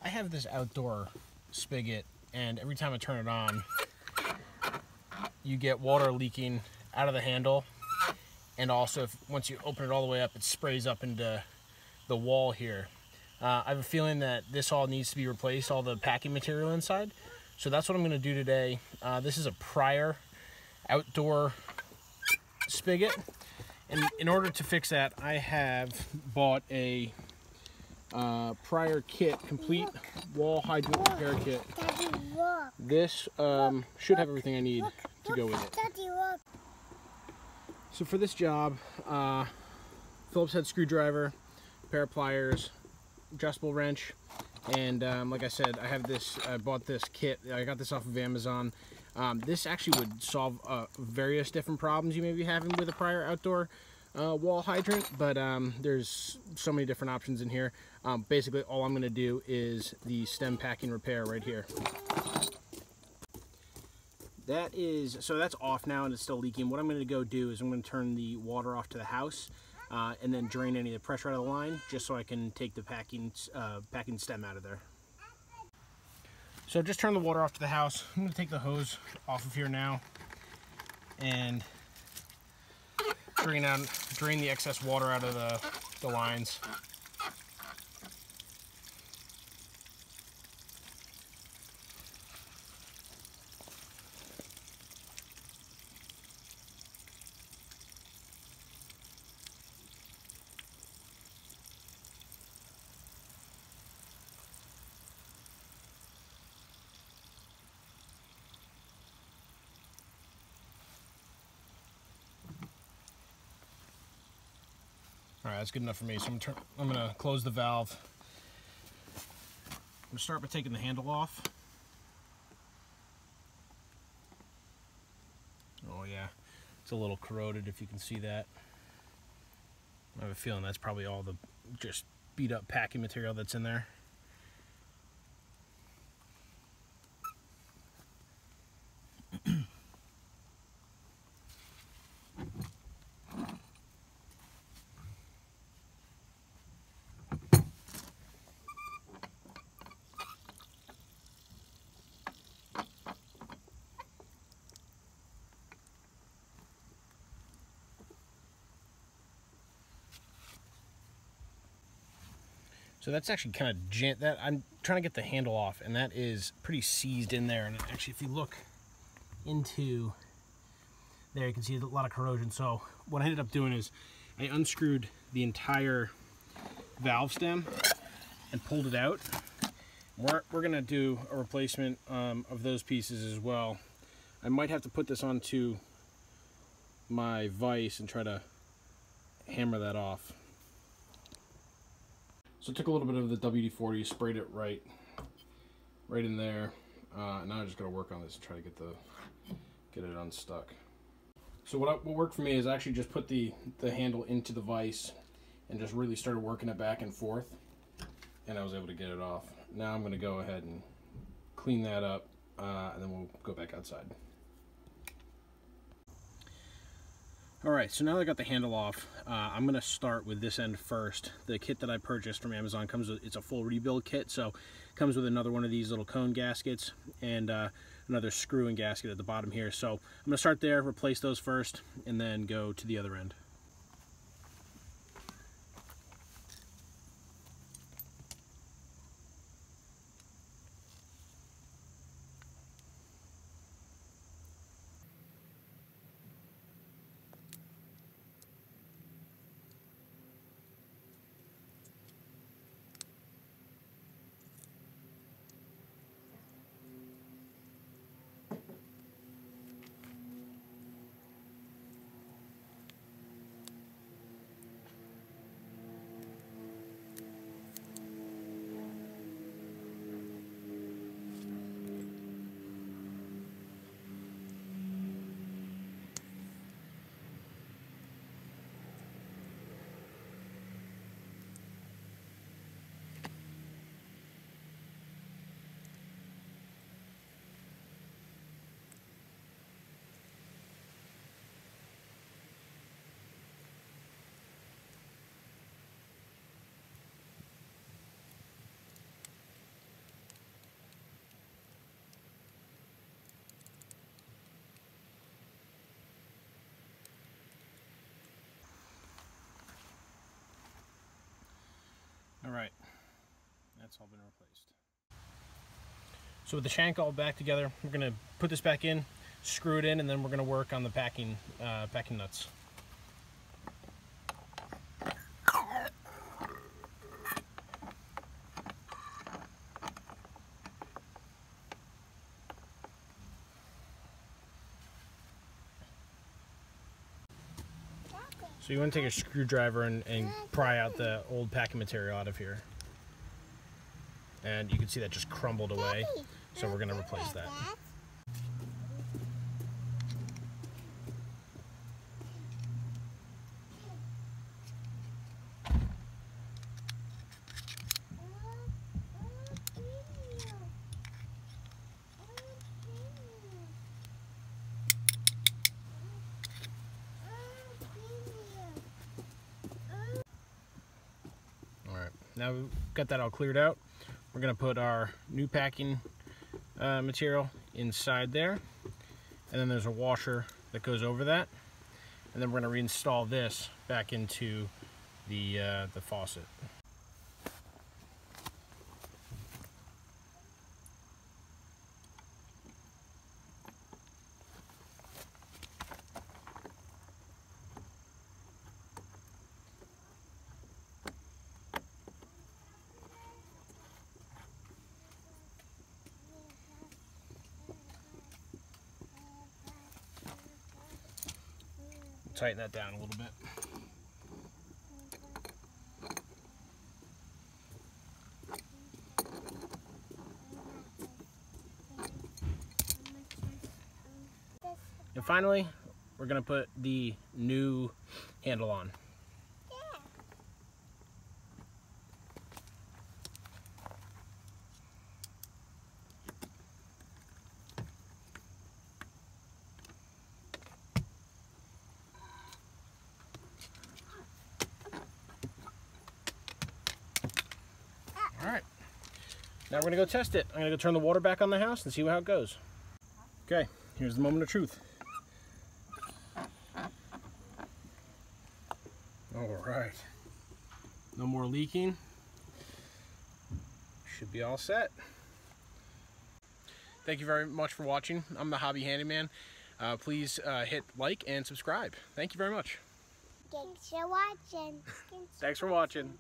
I have this outdoor spigot, and every time I turn it on, you get water leaking out of the handle, and also once you open it all the way up, it sprays up into the wall here. I have a feeling that this all needs to be replaced, all the packing material inside. So that's what I'm going to do today. This is a Prier outdoor spigot, and in order to fix that, I have bought a Prier kit, complete wall hydrant repair kit. This should have everything I need to go with it. So for this job, Phillips head screwdriver, pair of pliers, adjustable wrench, and like I said, I bought this kit. I got this off of Amazon. This actually would solve various different problems you may be having with a Prier outdoor wall hydrant, but there's so many different options in here. Basically, all I'm going to do is the stem packing repair right here. So that's off now and it's still leaking. What I'm going to go do is I'm going to turn the water off to the house and then drain any of the pressure out of the line, just so I can take the packing stem out of there. So just turn the water off to the house. I'm going to take the hose off of here now and drain the excess water out of the lines. All right, that's good enough for me. So I'm gonna close the valve. I'm gonna start by taking the handle off. Oh yeah, it's a little corroded if you can see that. I have a feeling that's probably all the just beat up packing material that's in there. So that's actually kind of I'm trying to get the handle off, and that is pretty seized in there. And actually, if you look into there, you can see a lot of corrosion. So what I ended up doing is I unscrewed the entire valve stem and pulled it out. We're gonna do a replacement of those pieces as well. I might have to put this onto my vise and try to hammer that off. So I took a little bit of the WD-40, sprayed it right in there. Now I just got to work on this and try to get it unstuck. So what worked for me is I actually just put the handle into the vise and just really started working it back and forth, and I was able to get it off. Now I'm going to go ahead and clean that up, and then we'll go back outside. Alright, so now that I got the handle off, I'm going to start with this end first. The kit that I purchased from Amazon it's a full rebuild kit, so it comes with another one of these little cone gaskets and another screw and gasket at the bottom here. So I'm going to start there, replace those first, and then go to the other end. it's all been replaced. So with the shank all back together, we're going to put this back in, screw it in, and then we're going to work on the packing nuts. So you want to take a screwdriver and pry out the old packing material out of here. And you can see that just crumbled away. So we're going to replace that. Now we've got that all cleared out, we're going to put our new packing material inside there, and then there's a washer that goes over that, and then we're going to reinstall this back into the faucet. Tighten that down a little bit. And finally, we're going to put the new handle on. Alright, now we're going to go test it. I'm going to go turn the water back on the house and see how it goes. Okay, here's the moment of truth. Alright, no more leaking. Should be all set. Thank you very much for watching. I'm the Hobby Handyman. Please hit like and subscribe. Thank you very much. Thanks for watching. Thanks for watching.